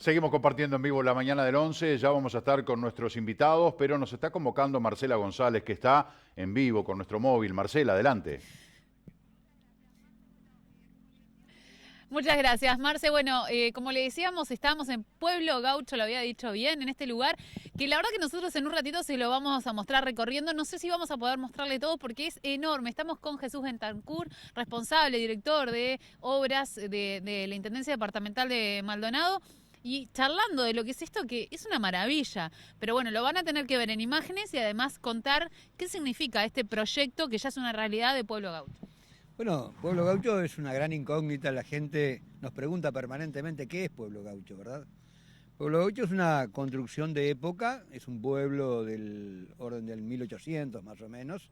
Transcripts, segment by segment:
Seguimos compartiendo en vivo la mañana del 11, ya vamos a estar con nuestros invitados, pero nos está convocando Marcela González, que está en vivo con nuestro móvil. Marcela, adelante. Muchas gracias, Marce. Bueno, como le decíamos, estábamos en Pueblo Gaucho, lo había dicho bien, en este lugar, que la verdad que nosotros en un ratito se lo vamos a mostrar recorriendo. No sé si vamos a poder mostrarle todo porque es enorme. Estamos con Jesús Bentancur, responsable, director de obras de la Intendencia Departamental de Maldonado. Y charlando de lo que es esto, que es una maravilla. Pero bueno, lo van a tener que ver en imágenes y además contar qué significa este proyecto que ya es una realidad de Pueblo Gaucho. Bueno, Pueblo Gaucho es una gran incógnita, la gente nos pregunta permanentemente qué es Pueblo Gaucho, ¿verdad? Pueblo Gaucho es una construcción de época, es un pueblo del orden del 1800 más o menos,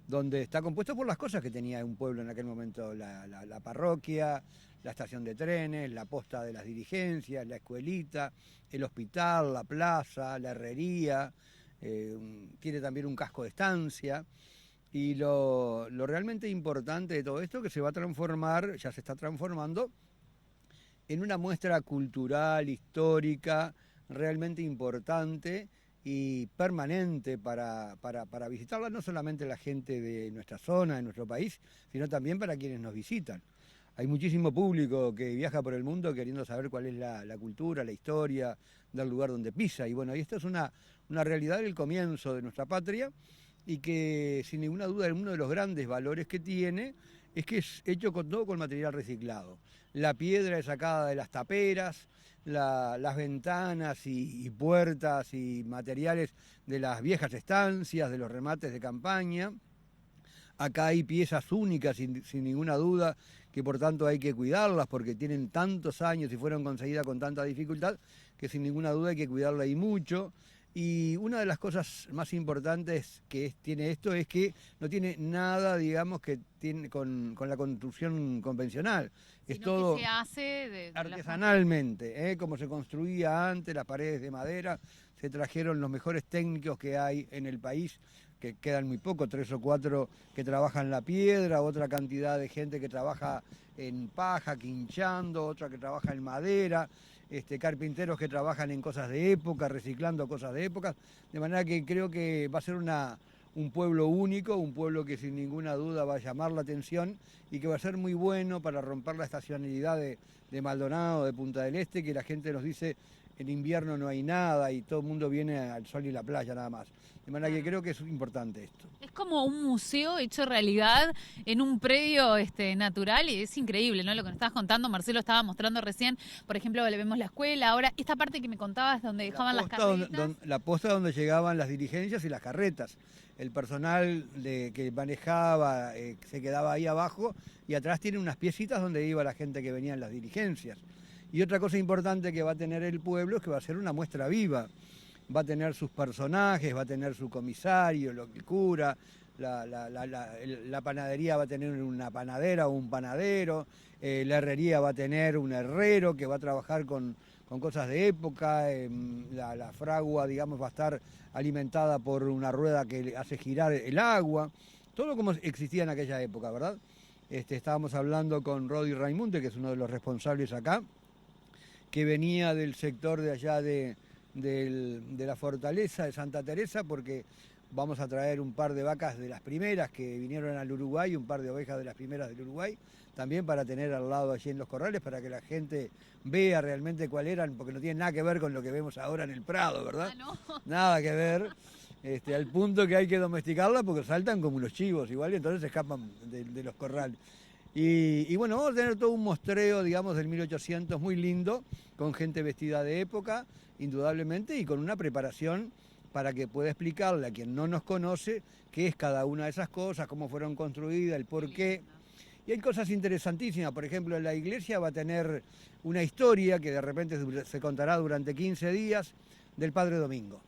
donde está compuesto por las cosas que tenía un pueblo en aquel momento, la parroquia, la estación de trenes, la posta de las dirigencias, la escuelita, el hospital, la plaza, la herrería, tiene también un casco de estancia. Y lo realmente importante de todo esto que se va a transformar, ya se está transformando, en una muestra cultural, histórica, realmente importante y permanente para visitarla, no solamente la gente de nuestra zona, de nuestro país, sino también para quienes nos visitan. Hay muchísimo público que viaja por el mundo queriendo saber cuál es la cultura, la historia del lugar donde pisa. Y bueno, y esta es una realidad del comienzo de nuestra patria y que sin ninguna duda uno de los grandes valores que tiene es que es hecho con todo con material reciclado. La piedra es sacada de las taperas, las ventanas y puertas y materiales de las viejas estancias, de los remates de campaña. Acá hay piezas únicas, sin ninguna duda, que por tanto hay que cuidarlas porque tienen tantos años y fueron conseguidas con tanta dificultad, que sin ninguna duda hay que cuidarla y mucho. Y una de las cosas más importantes que tiene esto es que no tiene nada, digamos, que tiene con la construcción convencional. Es Sino que todo se hace de la forma. artesanalmente, como se construía antes, las paredes de madera, se trajeron los mejores técnicos que hay en el país, que quedan muy pocos, 3 o 4 que trabajan la piedra, otra cantidad de gente que trabaja en paja, quinchando, otra que trabaja en madera, carpinteros que trabajan en cosas de época, reciclando cosas de época, de manera que creo que va a ser un pueblo único, un pueblo que sin ninguna duda va a llamar la atención y que va a ser muy bueno para romper la estacionalidad de Maldonado, de Punta del Este, que la gente nos dice en invierno no hay nada y todo el mundo viene al sol y la playa nada más. De manera que Claro. creo que es importante esto. Es como un museo hecho realidad en un predio natural y es increíble, ¿no? Lo que nos estabas contando, Marcelo estaba mostrando recién, por ejemplo, le vemos la escuela, ahora esta parte que me contabas donde dejaban las carretas. La posta donde llegaban las diligencias y las carretas. El personal que manejaba se quedaba ahí abajo y atrás tiene unas piecitas donde iba la gente que venía en las diligencias. Y otra cosa importante que va a tener el pueblo es que va a ser una muestra viva. Va a tener sus personajes, va a tener su comisario, el cura, la panadería va a tener una panadera o un panadero, la herrería va a tener un herrero que va a trabajar con cosas de época, la fragua, digamos, va a estar alimentada por una rueda que hace girar el agua, todo como existía en aquella época, ¿verdad? Estábamos hablando con Rodi Raimunde, que es uno de los responsables acá, que venía del sector de allá de la fortaleza de Santa Teresa, porque vamos a traer un par de vacas de las primeras que vinieron al Uruguay, un par de ovejas de las primeras del Uruguay, también para tener al lado allí en los corrales, para que la gente vea realmente cuáles eran, porque no tiene nada que ver con lo que vemos ahora en el Prado, ¿verdad? Ah, no. Nada que ver. Al punto que hay que domesticarla porque saltan como los chivos igual y entonces se escapan de los corrales. Y bueno, vamos a tener todo un mostreo, digamos, del 1800 muy lindo, con gente vestida de época, indudablemente, y con una preparación para que pueda explicarle a quien no nos conoce qué es cada una de esas cosas, cómo fueron construidas, el por qué. Y hay cosas interesantísimas, por ejemplo, la iglesia va a tener una historia que de repente se contará durante 15 días del Padre Domingo.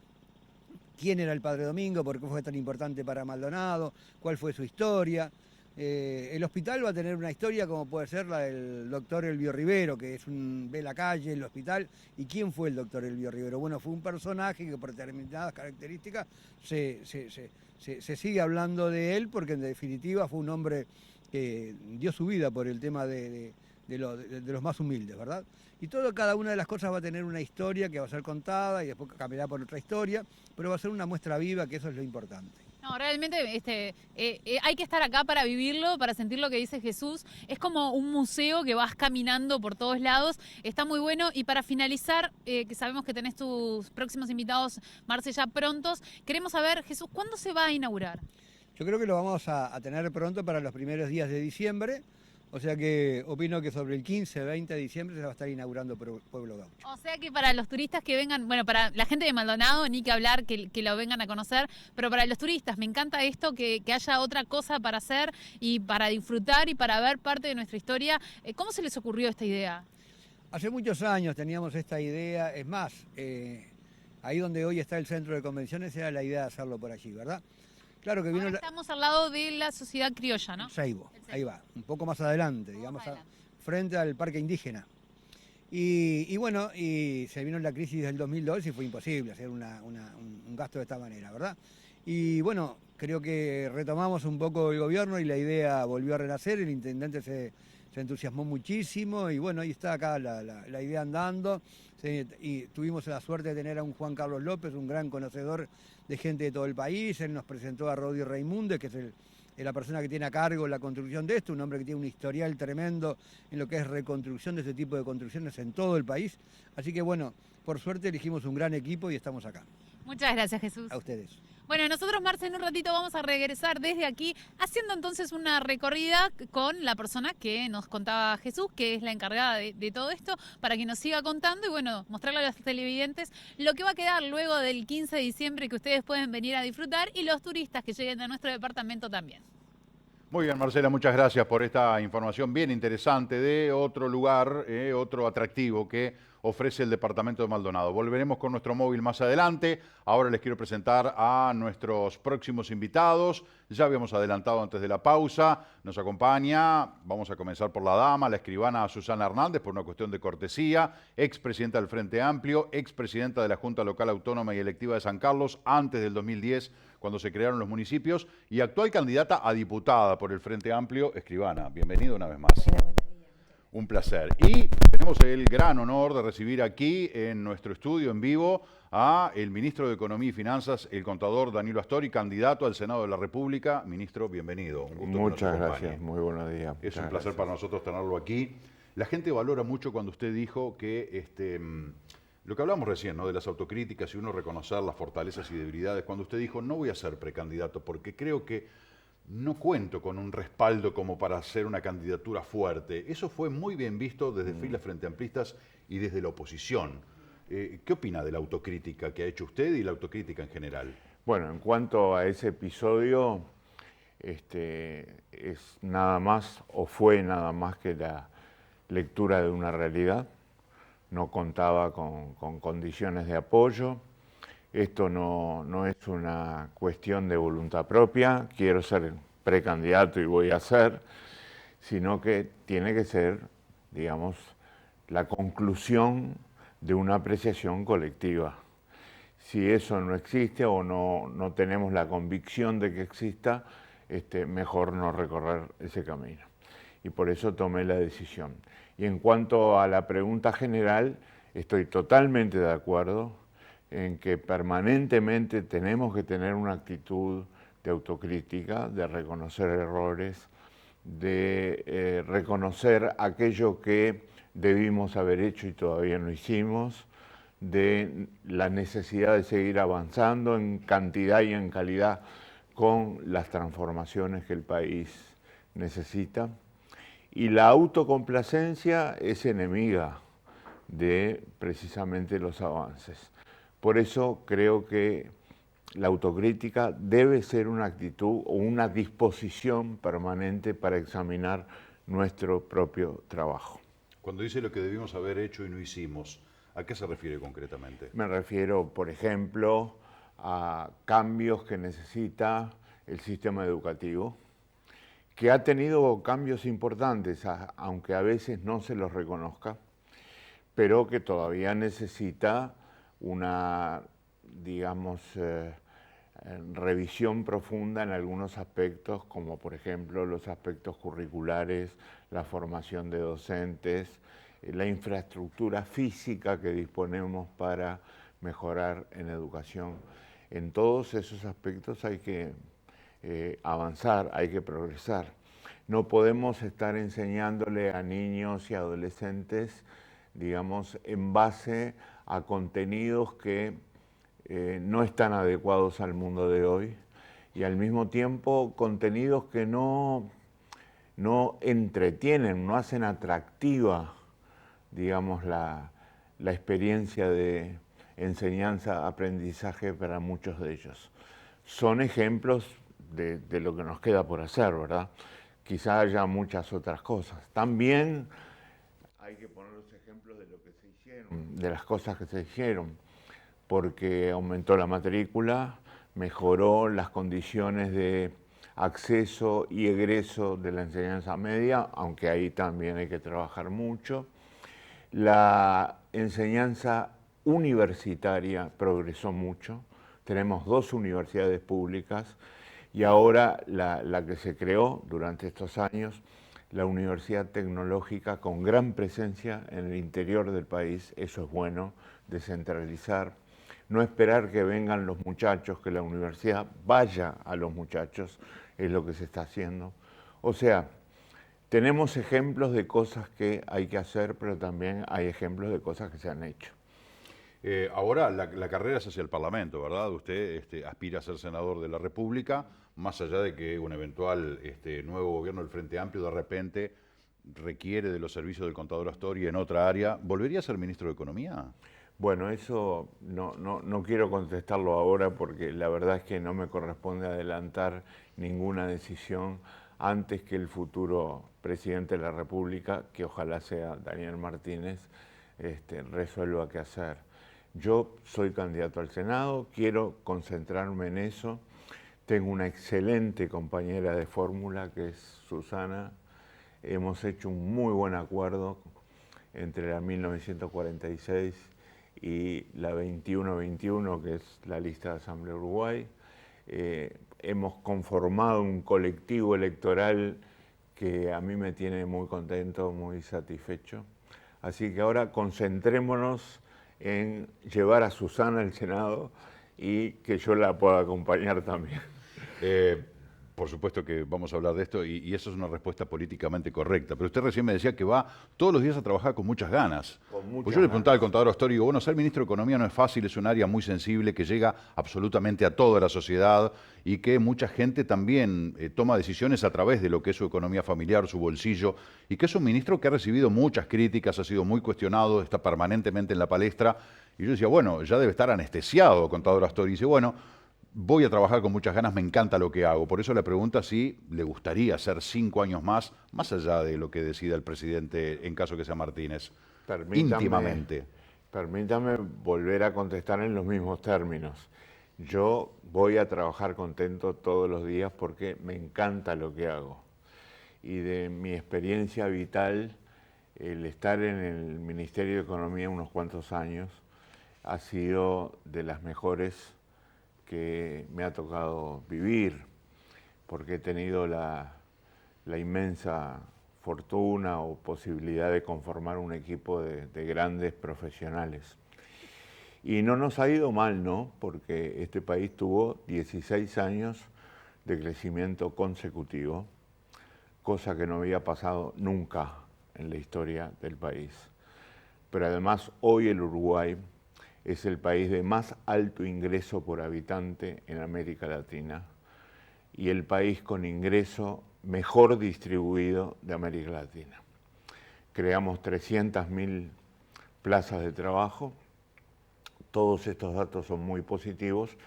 ¿Quién era el Padre Domingo? ¿Por qué fue tan importante para Maldonado? ¿Cuál fue su historia? El hospital va a tener una historia como puede ser la del doctor Elvio Rivero, que ve la calle, el hospital. ¿Y quién fue el doctor Elvio Rivero? Bueno, fue un personaje que por determinadas características se sigue hablando de él, porque en definitiva fue un hombre que dio su vida por el tema de los más humildes, ¿verdad? Y cada una de las cosas va a tener una historia que va a ser contada y después cambiará por otra historia, pero va a ser una muestra viva, que eso es lo importante. No, realmente hay que estar acá para vivirlo, para sentir lo que dice Jesús. Es como un museo que vas caminando por todos lados. Está muy bueno. Y para finalizar, que sabemos que tenés tus próximos invitados, Marce, ya prontos, queremos saber, Jesús, ¿cuándo se va a inaugurar? Yo creo que lo vamos a tener pronto para los primeros días de diciembre. O sea que opino que sobre el 15, 20 de diciembre se va a estar inaugurando Pueblo Gaucho. O sea que para los turistas que vengan, bueno, para la gente de Maldonado, ni que hablar, que lo vengan a conocer, pero para los turistas, me encanta esto, que haya otra cosa para hacer y para disfrutar y para ver parte de nuestra historia. ¿Cómo se les ocurrió esta idea? Hace muchos años teníamos esta idea, es más, ahí donde hoy está el centro de convenciones era la idea de hacerlo por allí, ¿verdad? Claro que vino. Ahora estamos al lado de la sociedad criolla, ¿no? Seibo, ahí va, un poco más adelante, digamos, frente al parque indígena. Y bueno, y se vino la crisis del 2002 y fue imposible hacer un gasto de esta manera, ¿verdad? Y bueno, creo que retomamos un poco el gobierno y la idea volvió a renacer, el intendente se entusiasmó muchísimo y bueno, ahí está acá la idea andando. Y tuvimos la suerte de tener a un Juan Carlos López, un gran conocedor de gente de todo el país. Él nos presentó a Rodi Raimunde, que es la persona que tiene a cargo la construcción de esto, un hombre que tiene un historial tremendo en lo que es reconstrucción de este tipo de construcciones en todo el país. Así que bueno, por suerte elegimos un gran equipo y estamos acá. Muchas gracias, Jesús. A ustedes. Bueno, nosotros, Marce, en un ratito vamos a regresar desde aquí, haciendo entonces una recorrida con la persona que nos contaba Jesús, que es la encargada de todo esto, para que nos siga contando y bueno, mostrarle a los televidentes lo que va a quedar luego del 15 de diciembre que ustedes pueden venir a disfrutar y los turistas que lleguen a nuestro departamento también. Muy bien, Marcela, muchas gracias por esta información bien interesante de otro lugar, otro atractivo que ofrece el departamento de Maldonado. Volveremos con nuestro móvil más adelante. Ahora les quiero presentar a nuestros próximos invitados. Ya habíamos adelantado antes de la pausa. Nos acompaña, vamos a comenzar por la dama, la escribana Susana Hernández, por una cuestión de cortesía, expresidenta del Frente Amplio, expresidenta de la Junta Local Autónoma y Electiva de San Carlos, antes del 2010, cuando se crearon los municipios, y actual candidata a diputada por el Frente Amplio. Escribana, bienvenido una vez más. Un placer. Y tenemos el gran honor de recibir aquí en nuestro estudio en vivo a el ministro de Economía y Finanzas, el contador Danilo Astori, candidato al Senado de la República. Ministro, bienvenido. Un gusto. Muchas gracias, muy buenos días. Es un placer para nosotros tenerlo aquí. La gente valora mucho cuando usted dijo que lo que hablamos recién, ¿no?, de las autocríticas y uno reconocer las fortalezas y debilidades, cuando usted dijo no voy a ser precandidato porque creo que no cuento con un respaldo como para hacer una candidatura fuerte. Eso fue muy bien visto desde filas frente amplistas y desde la oposición. ¿Qué opina de la autocrítica que ha hecho usted y la autocrítica en general? Bueno, en cuanto a ese episodio, es nada más o fue nada más que la lectura de una realidad. No contaba con condiciones de apoyo. Esto no es una cuestión de voluntad propia, quiero ser precandidato y voy a ser, sino que tiene que ser, digamos, la conclusión de una apreciación colectiva. Si eso no existe o no tenemos la convicción de que exista, mejor no recorrer ese camino. Y por eso tomé la decisión. Y en cuanto a la pregunta general, estoy totalmente de acuerdo en que permanentemente tenemos que tener una actitud de autocrítica, de reconocer errores, de reconocer aquello que debimos haber hecho y todavía no hicimos, de la necesidad de seguir avanzando en cantidad y en calidad con las transformaciones que el país necesita. Y la autocomplacencia es enemiga de precisamente los avances. Por eso creo que la autocrítica debe ser una actitud o una disposición permanente para examinar nuestro propio trabajo. Cuando dice lo que debimos haber hecho y no hicimos, ¿a qué se refiere concretamente? Me refiero, por ejemplo, a cambios que necesita el sistema educativo, que ha tenido cambios importantes, aunque a veces no se los reconozca, pero que todavía necesita una, digamos, revisión profunda en algunos aspectos, como por ejemplo los aspectos curriculares, la formación de docentes, la infraestructura física que disponemos para mejorar en educación. En todos esos aspectos hay que avanzar, hay que progresar. No podemos estar enseñándole a niños y adolescentes, digamos, en base a contenidos que no están adecuados al mundo de hoy y al mismo tiempo contenidos que no entretienen, no hacen atractiva, digamos, la experiencia de enseñanza-aprendizaje para muchos de ellos. Son ejemplos de lo que nos queda por hacer, ¿verdad? Quizá haya muchas otras cosas. También hay que poner los ejemplos de lo que se hicieron, de las cosas que se hicieron, porque aumentó la matrícula, mejoró las condiciones de acceso y egreso de la enseñanza media, aunque ahí también hay que trabajar mucho. La enseñanza universitaria progresó mucho. Tenemos 2 universidades públicas y ahora la que se creó durante estos años, la Universidad Tecnológica, con gran presencia en el interior del país. Eso es bueno, descentralizar. No esperar que vengan los muchachos, que la universidad vaya a los muchachos, es lo que se está haciendo. O sea, tenemos ejemplos de cosas que hay que hacer, pero también hay ejemplos de cosas que se han hecho. Ahora la carrera es hacia el Parlamento, ¿verdad? Usted aspira a ser senador de la República, más allá de que un eventual nuevo gobierno del Frente Amplio de repente requiere de los servicios del contador Astori en otra área. ¿Volvería a ser ministro de Economía? Bueno, eso no quiero contestarlo ahora porque la verdad es que no me corresponde adelantar ninguna decisión antes que el futuro presidente de la República, que ojalá sea Daniel Martínez, resuelva qué hacer. Yo soy candidato al Senado, quiero concentrarme en eso. Tengo una excelente compañera de fórmula que es Susana. Hemos hecho un muy buen acuerdo entre la 1946 y la 2121, que es la lista de Asamblea Uruguay. Hemos conformado un colectivo electoral que a mí me tiene muy contento, muy satisfecho. Así que ahora concentrémonos en llevar a Susana al Senado y que yo la pueda acompañar también. Por supuesto que vamos a hablar de esto y eso es una respuesta políticamente correcta. Pero usted recién me decía que va todos los días a trabajar con muchas ganas. Pues yo le preguntaba al contador Astori, digo, bueno, ser ministro de Economía no es fácil, es un área muy sensible que llega absolutamente a toda la sociedad y que mucha gente también toma decisiones a través de lo que es su economía familiar, su bolsillo, y que es un ministro que ha recibido muchas críticas, ha sido muy cuestionado, está permanentemente en la palestra. Y yo decía, bueno, ya debe estar anestesiado, contador Astori. Y dice, bueno, voy a trabajar con muchas ganas, me encanta lo que hago. Por eso le pregunta si le gustaría hacer 5 años más allá de lo que decida el presidente en caso que sea Martínez, íntimamente. Permítame volver a contestar en los mismos términos. Yo voy a trabajar contento todos los días porque me encanta lo que hago. Y de mi experiencia vital, el estar en el Ministerio de Economía unos cuantos años ha sido de las mejores que me ha tocado vivir, porque he tenido la inmensa fortuna o posibilidad de conformar un equipo de grandes profesionales. Y no nos ha ido mal, ¿no? Porque este país tuvo 16 años de crecimiento consecutivo, cosa que no había pasado nunca en la historia del país. Pero además hoy el Uruguay es el país de más alto ingreso por habitante en América Latina y el país con ingreso mejor distribuido de América Latina. Creamos 300.000 plazas de trabajo. Todos estos datos son muy positivos.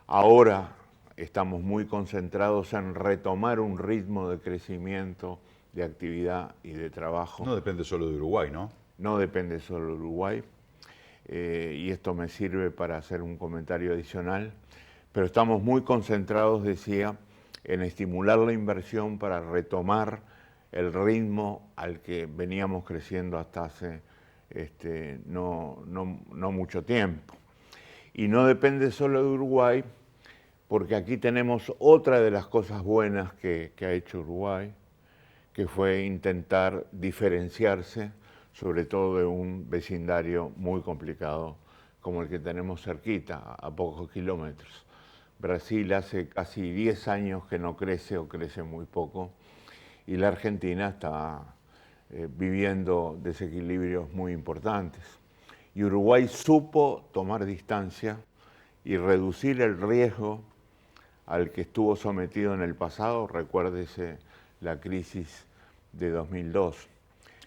Ahora estamos muy concentrados en retomar un ritmo de crecimiento, de actividad y de trabajo. No depende solo de Uruguay, ¿no? No depende solo de Uruguay. Y esto me sirve para hacer un comentario adicional, pero estamos muy concentrados, decía, en estimular la inversión para retomar el ritmo al que veníamos creciendo hasta hace no mucho tiempo. Y no depende solo de Uruguay, porque aquí tenemos otra de las cosas buenas que ha hecho Uruguay, que fue intentar diferenciarse, sobre todo de un vecindario muy complicado como el que tenemos cerquita, a pocos kilómetros. Brasil hace casi 10 años que no crece o crece muy poco, y la Argentina está viviendo desequilibrios muy importantes. Y Uruguay supo tomar distancia y reducir el riesgo al que estuvo sometido en el pasado. Recuérdese la crisis de 2002.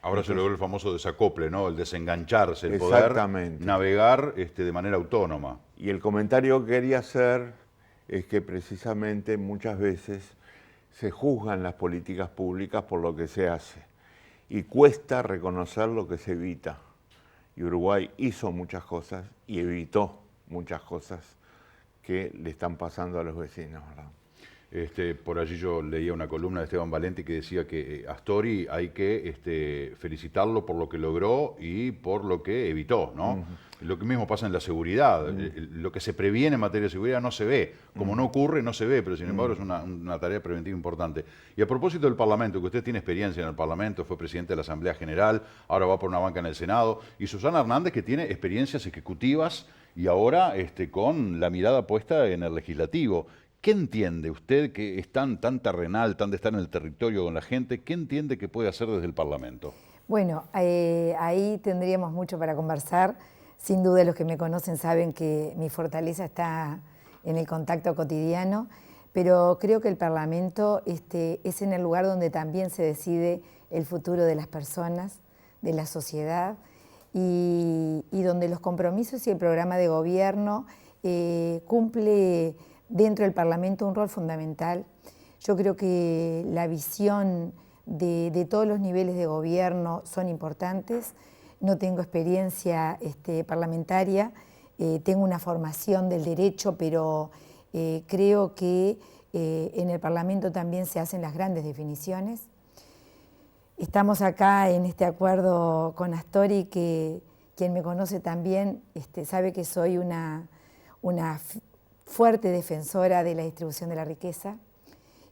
Ahora se logró el famoso desacople, ¿no? El desengancharse, el Exactamente. poder navegar de manera autónoma. Y el comentario que quería hacer es que precisamente muchas veces se juzgan las políticas públicas por lo que se hace y cuesta reconocer lo que se evita. Y Uruguay hizo muchas cosas y evitó muchas cosas que le están pasando a los vecinos, ¿verdad? Por allí yo leía una columna de Esteban Valenti que decía que Astori hay que felicitarlo por lo que logró y por lo que evitó, ¿no? Lo que mismo pasa en la seguridad. Lo que se previene en materia de seguridad no se ve. Como no ocurre, no se ve, pero sin embargo es una tarea preventiva importante. Y a propósito del Parlamento, que usted tiene experiencia en el Parlamento, fue presidente de la Asamblea General, ahora va por una banca en el Senado, y Susana Hernández, que tiene experiencias ejecutivas y ahora con la mirada puesta en el legislativo. ¿Qué entiende usted que es tan terrenal, tan de estar en el territorio con la gente? ¿Qué entiende que puede hacer desde el Parlamento? Bueno, ahí tendríamos mucho para conversar. Sin duda los que me conocen saben que mi fortaleza está en el contacto cotidiano, pero creo que el Parlamento es en el lugar donde también se decide el futuro de las personas, de la sociedad, y donde los compromisos y el programa de gobierno cumple dentro del Parlamento un rol fundamental. Yo creo que la visión de todos los niveles de gobierno son importantes. No tengo experiencia parlamentaria, tengo una formación del derecho, pero creo que en el Parlamento también se hacen las grandes definiciones. Estamos acá en este acuerdo con Astori, que quien me conoce también sabe que soy una fuerte defensora de la distribución de la riqueza,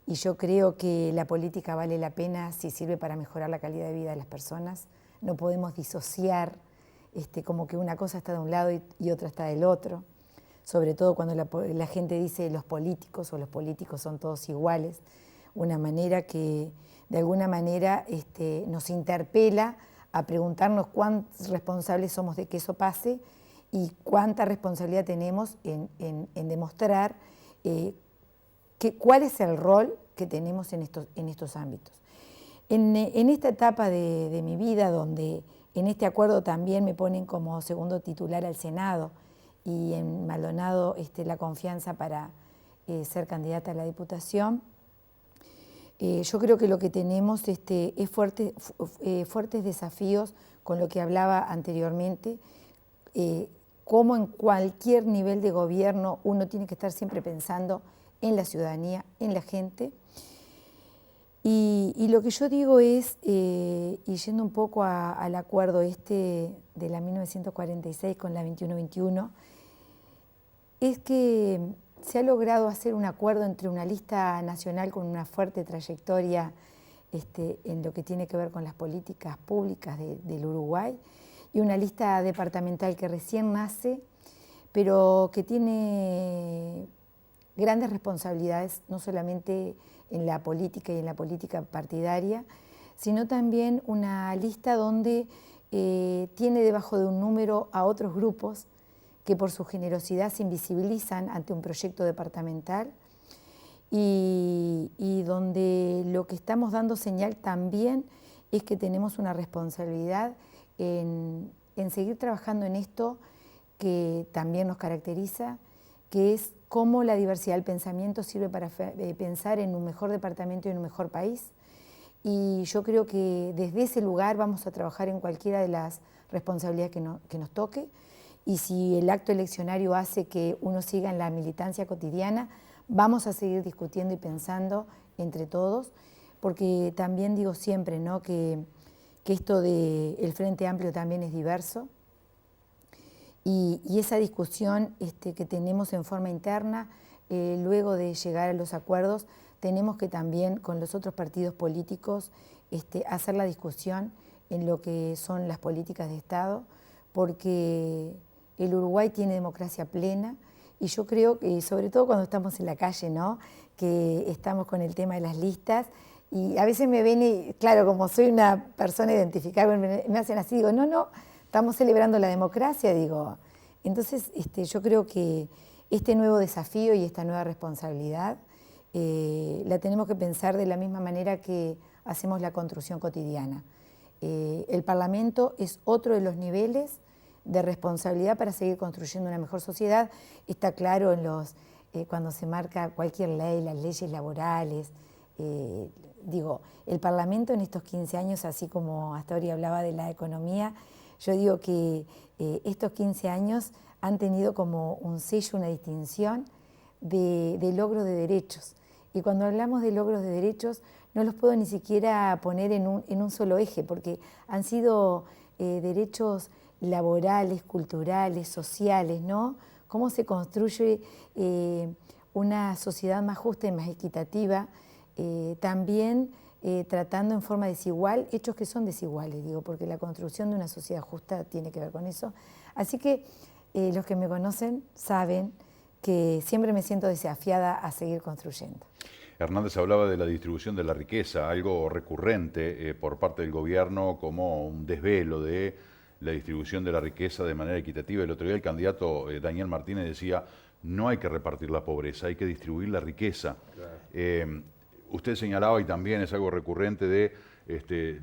y yo creo que la política vale la pena si sirve para mejorar la calidad de vida de las personas. No podemos disociar como que una cosa está de un lado y otra está del otro, sobre todo cuando la gente dice los políticos o los políticos son todos iguales, una manera que de alguna manera nos interpela a preguntarnos cuán responsables somos de que eso pase y cuánta responsabilidad tenemos en demostrar cuál es el rol que tenemos en estos ámbitos. En esta etapa de mi vida, donde en este acuerdo también me ponen como segundo titular al Senado y en Maldonado la confianza para ser candidata a la Diputación, yo creo que lo que tenemos es fuertes desafíos con lo que hablaba anteriormente, cómo en cualquier nivel de gobierno uno tiene que estar siempre pensando en la ciudadanía, en la gente. Y lo que yo digo es, y yendo un poco al acuerdo de la 1946 con la 2121, es que se ha logrado hacer un acuerdo entre una lista nacional con una fuerte trayectoria en lo que tiene que ver con las políticas públicas del Uruguay, y una lista departamental que recién nace, pero que tiene grandes responsabilidades, no solamente en la política y en la política partidaria, sino también una lista donde tiene debajo de un número a otros grupos que por su generosidad se invisibilizan ante un proyecto departamental, y donde lo que estamos dando señal también es que tenemos una responsabilidad en seguir trabajando en esto que también nos caracteriza, que es cómo la diversidad del pensamiento sirve para pensar en un mejor departamento y en un mejor país. Y yo creo que desde ese lugar vamos a trabajar en cualquiera de las responsabilidades que nos toque, y si el acto eleccionario hace que uno siga en la militancia cotidiana, vamos a seguir discutiendo y pensando entre todos, porque también digo siempre, ¿no?, que esto del Frente Amplio también es diverso, y esa discusión que tenemos en forma interna luego de llegar a los acuerdos, tenemos que también con los otros partidos políticos hacer la discusión en lo que son las políticas de Estado, porque el Uruguay tiene democracia plena y yo creo que, sobre todo cuando estamos en la calle, ¿no?, que estamos con el tema de las listas, y a veces me ven y, claro, como soy una persona identificada, me hacen así, digo, no, estamos celebrando la democracia, digo. Entonces, yo creo que este nuevo desafío y esta nueva responsabilidad la tenemos que pensar de la misma manera que hacemos la construcción cotidiana. El Parlamento es otro de los niveles de responsabilidad para seguir construyendo una mejor sociedad. Está claro en cuando se marca cualquier ley, las leyes laborales. Digo, el Parlamento en estos 15 años, así como hasta ahora hablaba de la economía, yo digo que estos 15 años han tenido como un sello, una distinción de logro de derechos. Y cuando hablamos de logros de derechos, no los puedo ni siquiera poner en un solo eje, porque han sido derechos laborales, culturales, sociales, ¿no? Cómo se construye una sociedad más justa y más equitativa, también tratando en forma desigual hechos que son desiguales, digo, porque la construcción de una sociedad justa tiene que ver con eso. Así que los que me conocen saben que siempre me siento desafiada a seguir construyendo. Hernández hablaba de la distribución de la riqueza, algo recurrente por parte del gobierno como un desvelo de la distribución de la riqueza de manera equitativa. El otro día el candidato Daniel Martínez decía, no hay que repartir la pobreza, hay que distribuir la riqueza. Claro. Usted señalaba, y también es algo recurrente, de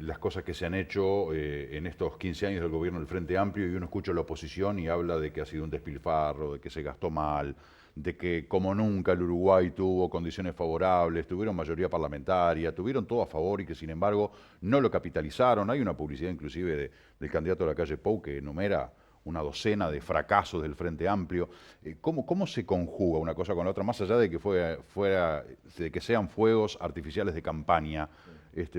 las cosas que se han hecho en estos 15 años del gobierno del Frente Amplio, y uno escucha a la oposición y habla de que ha sido un despilfarro, de que se gastó mal, de que como nunca el Uruguay tuvo condiciones favorables, tuvieron mayoría parlamentaria, tuvieron todo a favor y que sin embargo no lo capitalizaron. Hay una publicidad inclusive del candidato de la calle Pou que enumera una docena de fracasos del Frente Amplio. ¿Cómo se conjuga una cosa con la otra, más allá de que de que sean fuegos artificiales de campaña,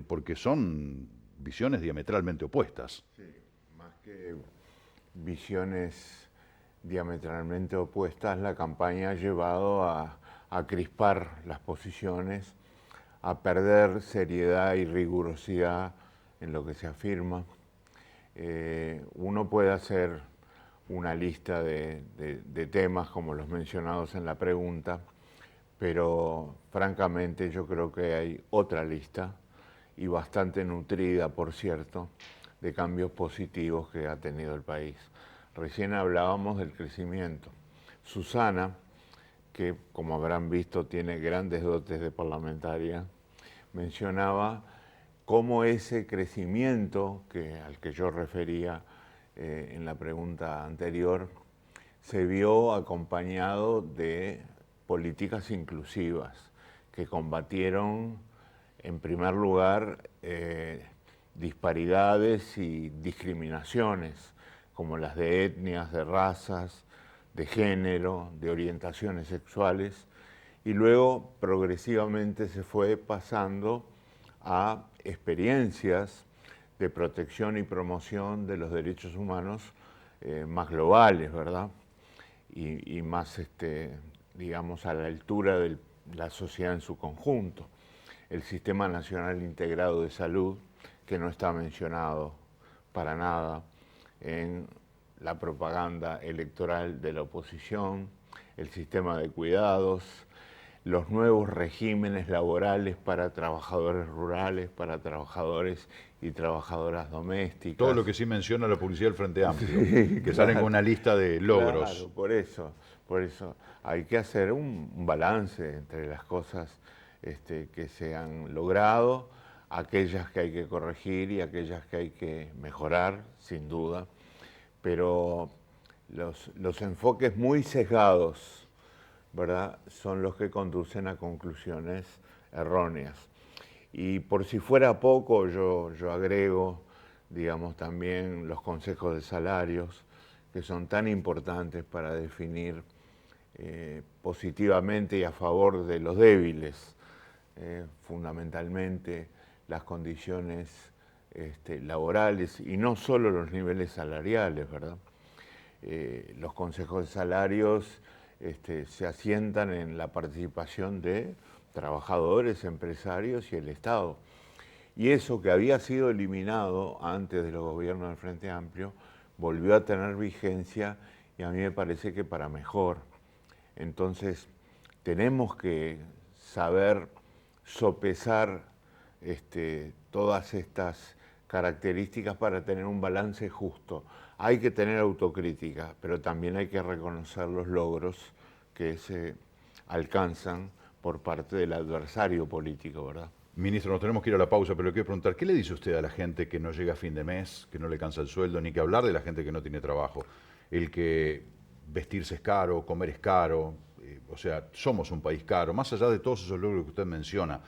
porque son visiones diametralmente opuestas? Sí, más que visiones diametralmente opuestas, la campaña ha llevado a crispar las posiciones, a perder seriedad y rigurosidad en lo que se afirma. Uno puede hacer una lista de temas como los mencionados en la pregunta, pero francamente yo creo que hay otra lista, y bastante nutrida, por cierto, de cambios positivos que ha tenido el país. Recién hablábamos del crecimiento. Susana, que como habrán visto tiene grandes dotes de parlamentaria, mencionaba cómo ese crecimiento al que yo refería en la pregunta anterior se vio acompañado de políticas inclusivas que combatieron, en primer lugar, disparidades y discriminaciones, como las de etnias, de razas, de género, de orientaciones sexuales, y luego progresivamente se fue pasando a experiencias de protección y promoción de los derechos humanos más globales, ¿verdad? Y más, digamos, a la altura de la sociedad en su conjunto. El Sistema Nacional Integrado de Salud, que no está mencionado para nada en la propaganda electoral de la oposición, el sistema de cuidados, los nuevos regímenes laborales para trabajadores rurales, para trabajadores y trabajadoras domésticas. Todo lo que sí menciona la publicidad del Frente Amplio, sí, que salen con una lista de logros. Claro, por eso hay que hacer un balance entre las cosas que se han logrado, aquellas que hay que corregir y aquellas que hay que mejorar, sin duda. Pero los enfoques muy sesgados, ¿verdad?, son los que conducen a conclusiones erróneas. Y por si fuera poco, yo agrego, digamos, también los consejos de salarios, que son tan importantes para definir positivamente y a favor de los débiles, fundamentalmente las condiciones laborales y no solo los niveles salariales, ¿verdad? Los consejos de salarios se asientan en la participación de trabajadores, empresarios y el Estado. Y eso que había sido eliminado antes de los gobiernos del Frente Amplio, volvió a tener vigencia y a mí me parece que para mejor. Entonces, tenemos que saber sopesar todas estas características para tener un balance justo. Hay que tener autocrítica, pero también hay que reconocer los logros que se alcanzan por parte del adversario político, ¿verdad? Ministro, nos tenemos que ir a la pausa, pero le quiero preguntar, ¿qué le dice usted a la gente que no llega a fin de mes, que no le alcanza el sueldo, ni que hablar de la gente que no tiene trabajo? El que vestirse es caro, comer es caro, o sea, somos un país caro, más allá de todos esos logros que usted menciona.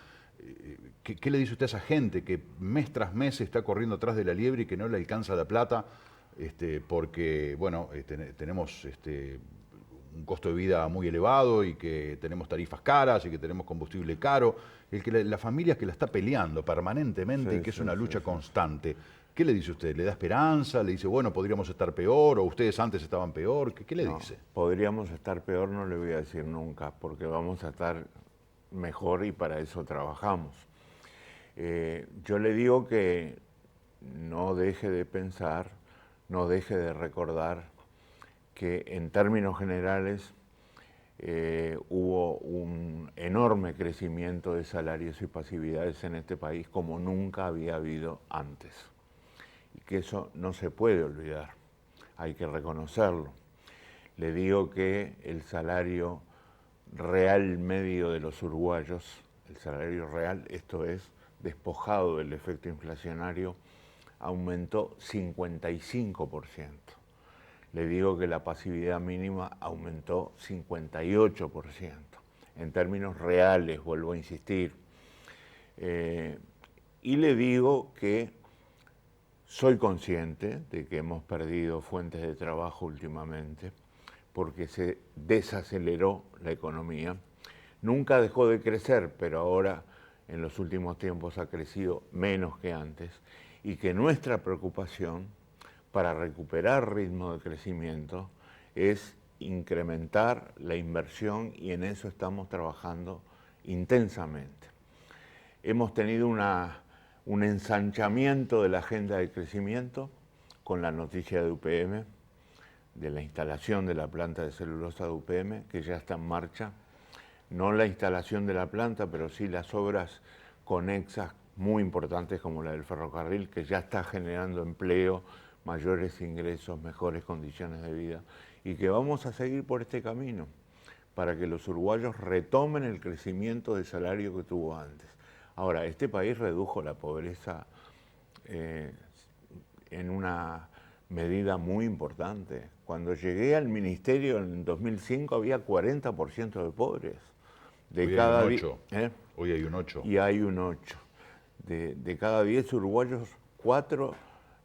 ¿Qué le dice usted a esa gente que mes tras mes está corriendo atrás de la liebre y que no le alcanza la plata porque, bueno, tenemos un costo de vida muy elevado y que tenemos tarifas caras y que tenemos combustible caro? La familia que la está peleando permanentemente y que es una lucha constante. ¿Qué le dice usted? ¿Le da esperanza? ¿Le dice, bueno, podríamos estar peor o ustedes antes estaban peor? ¿Qué le dice? Podríamos estar peor, no le voy a decir nunca, porque vamos a estar mejor y para eso trabajamos. Yo le digo que no deje de pensar, no deje de recordar que en términos generales hubo un enorme crecimiento de salarios y pasividades en este país como nunca había habido antes. Y que eso no se puede olvidar, hay que reconocerlo. Le digo que el salario real medio de los uruguayos, el salario real, esto es, despojado del efecto inflacionario, aumentó 55%. Le digo que la pasividad mínima aumentó 58%. En términos reales, vuelvo a insistir. Y le digo que soy consciente de que hemos perdido fuentes de trabajo últimamente porque se desaceleró la economía. Nunca dejó de crecer, pero ahora en los últimos tiempos ha crecido menos que antes y que nuestra preocupación para recuperar ritmo de crecimiento es incrementar la inversión y en eso estamos trabajando intensamente. Hemos tenido un ensanchamiento de la agenda de crecimiento con la noticia de UPM, de la instalación de la planta de celulosa de UPM, que ya está en marcha. No la instalación de la planta, pero sí las obras conexas muy importantes como la del ferrocarril, que ya está generando empleo, mayores ingresos, mejores condiciones de vida, y que vamos a seguir por este camino para que los uruguayos retomen el crecimiento de salario que tuvo antes. Ahora, este país redujo la pobreza en una medida muy importante. Cuando llegué al ministerio en 2005 había 40% de pobres. Hoy hay un 8. Hoy hay un 8. Y hay un 8. De cada 10 uruguayos, 4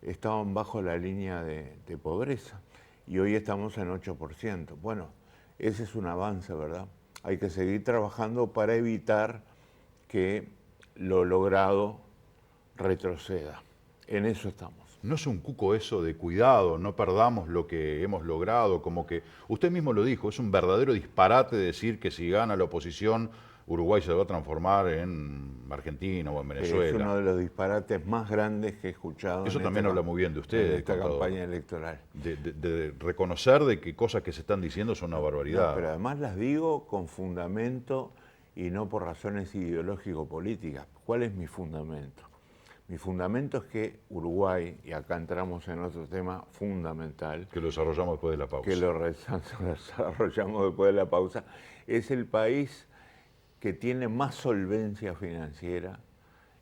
estaban bajo la línea de pobreza. Y hoy estamos en 8%. Bueno, ese es un avance, ¿verdad? Hay que seguir trabajando para evitar que lo logrado retroceda. En eso estamos. ¿No es un cuco eso de cuidado, no perdamos lo que hemos logrado? Como que usted mismo lo dijo, es un verdadero disparate decir que si gana la oposición, Uruguay se va a transformar en Argentina o en Venezuela. Es uno de los disparates más grandes que he escuchado. Eso también habla muy bien de usted. En esta campaña electoral. De reconocer de que cosas que se están diciendo son una barbaridad. No, pero además las digo con fundamento y no por razones ideológico-políticas. ¿Cuál es mi fundamento? Mi fundamento es que Uruguay, y acá entramos en otro tema fundamental, que lo desarrollamos después de la pausa. Que lo desarrollamos después de la pausa, es el país que tiene más solvencia financiera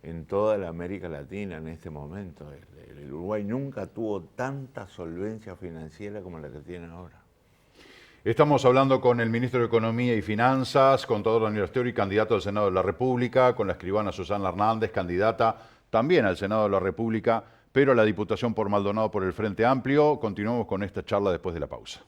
en toda la América Latina en este momento. El Uruguay nunca tuvo tanta solvencia financiera como la que tiene ahora. Estamos hablando con el ministro de Economía y Finanzas, contador Daniel Astiori, candidato al Senado de la República, con la escribana Susana Hernández, candidata también al Senado de la República, pero a la Diputación por Maldonado por el Frente Amplio. Continuamos con esta charla después de la pausa.